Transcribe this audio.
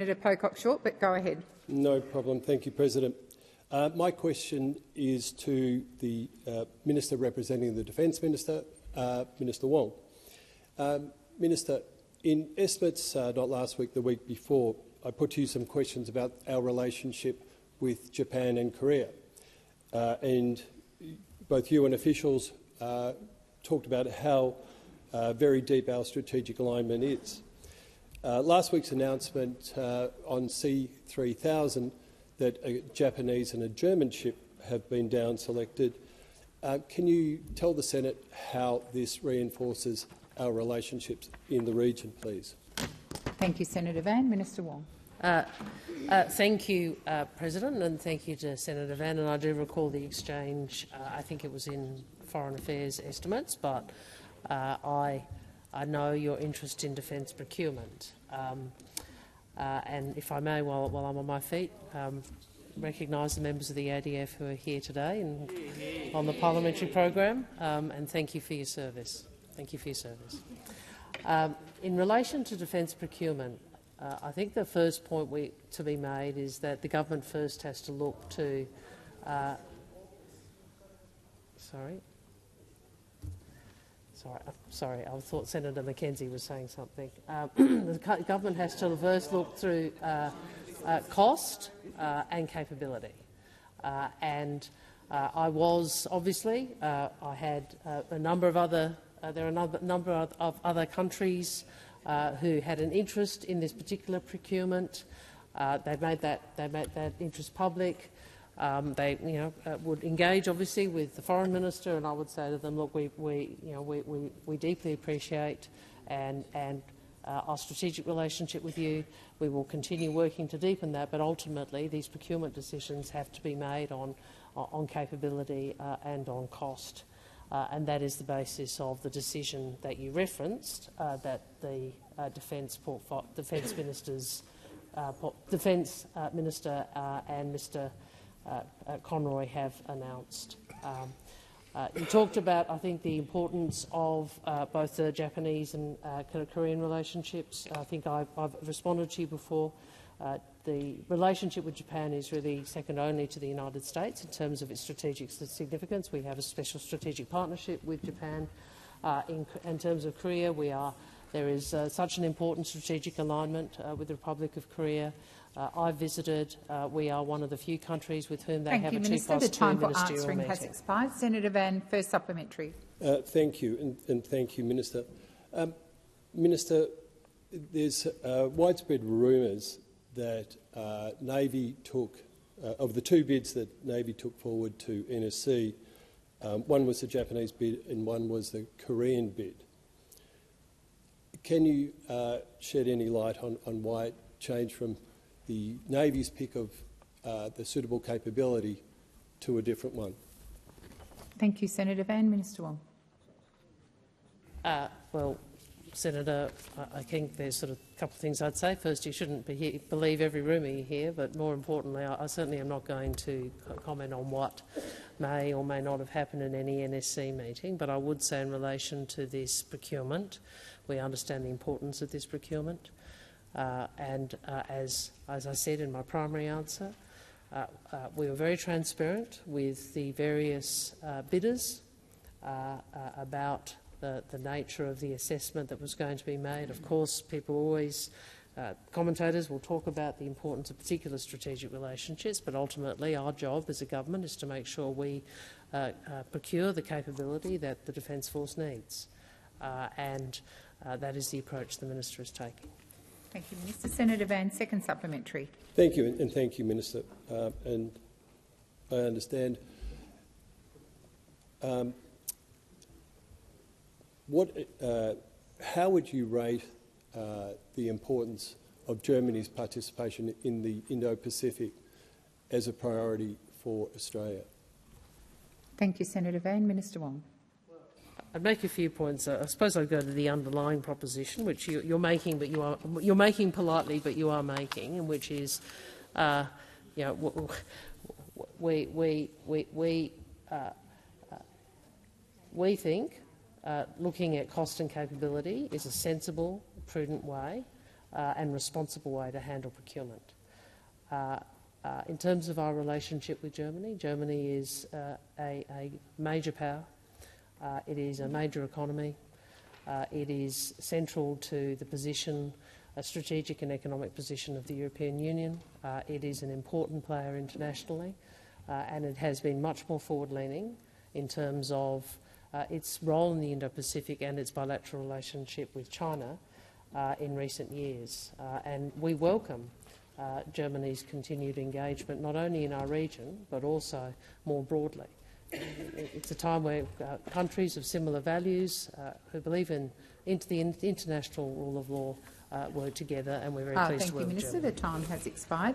Senator Pocock-Short, but go ahead. No problem. Thank you, President. My question is to the Minister representing the Defence Minister, Minister Wong. Minister, in estimates not last week, the week before, I put to you some questions about our relationship with Japan and Korea. And both you and officials talked about how very deep our strategic alignment is. Last week's announcement on C-3000 that a Japanese and a German ship have been down-selected. Can you tell the Senate how this reinforces our relationships in the region, please? Thank you, Senator Van. Minister Wong. Thank you, President, and thank you to Senator Van. And I do recall the exchange. I think it was in Foreign Affairs estimates, but I know your interest in defence procurement. And if I may, while I'm on my feet, recognise the members of the ADF who are here today and on the parliamentary program, and thank you for your service. Thank you for your service. In relation to defence procurement, I think the first point to be made is that the government first has to look to Sorry, I thought Senator McKenzie was saying something. The government has to first look through cost and capability. I was obviously I had a number of other. There are a number of other countries who had an interest in this particular procurement. They made that interest public. They, would engage obviously with the Foreign Minister, and I would say to them, look, we deeply appreciate and our strategic relationship with you. We will continue working to deepen that, but ultimately these procurement decisions have to be made on capability and on cost, and that is the basis of the decision that you referenced that the Defence Minister and Mr. Conroy have announced. You talked about, I think, the importance of both the Japanese and Korean relationships. I think I've responded to you before. The relationship with Japan is really second only to the United States in terms of its strategic significance. We have a special strategic partnership with Japan. In terms of Korea, there is such an important strategic alignment with the Republic of Korea. I've visited. We are one of the few countries with whom they have a 2+2 ministerial meeting. The time for answering has expired. Senator Van, first supplementary. Thank you, and thank you, Minister. Minister, there's widespread rumours that Navy took, of the two bids that Navy took forward to NSC, one was the Japanese bid and one was the Korean bid. Can you shed any light on why it changed from the Navy's pick of the suitable capability to a different one? Thank you, Senator Van. Minister Wong. Well, Senator, I think there's sort of a couple of things I'd say. First, you shouldn't believe every rumour you hear, but more importantly, I certainly am not going to comment on what may or may not have happened in any NSC meeting, but I would say in relation to this procurement, we understand the importance of this procurement. As I said in my primary answer, we were very transparent with the various bidders about the nature of the assessment that was going to be made. Of course, commentators will talk about the importance of particular strategic relationships, but ultimately our job as a government is to make sure we procure the capability that the Defence Force needs. That is the approach the Minister is taking. Thank you, Minister. Senator Van, second supplementary. Thank you, and thank you, Minister. And I understand. How would you rate the importance of Germany's participation in the Indo-Pacific as a priority for Australia? Thank you, Senator Van. Minister Wong. I'd make a few points. I suppose I'd go to the underlying proposition, which you're making, but you're making politely, but you are making, and which is, we think looking at cost and capability is a sensible, prudent way and responsible way to handle procurement. In terms of our relationship with Germany, Germany is a major power. It is a major economy. It is central to the position, a strategic and economic position of the European Union. It is an important player internationally, and it has been much more forward-leaning in terms of its role in the Indo-Pacific and its bilateral relationship with China in recent years. And we welcome Germany's continued engagement, not only in our region, but also more broadly. It's a time where countries of similar values who believe in the international rule of law work together, and we're very pleased to work with Germany. Thank you, Minister. The time has expired.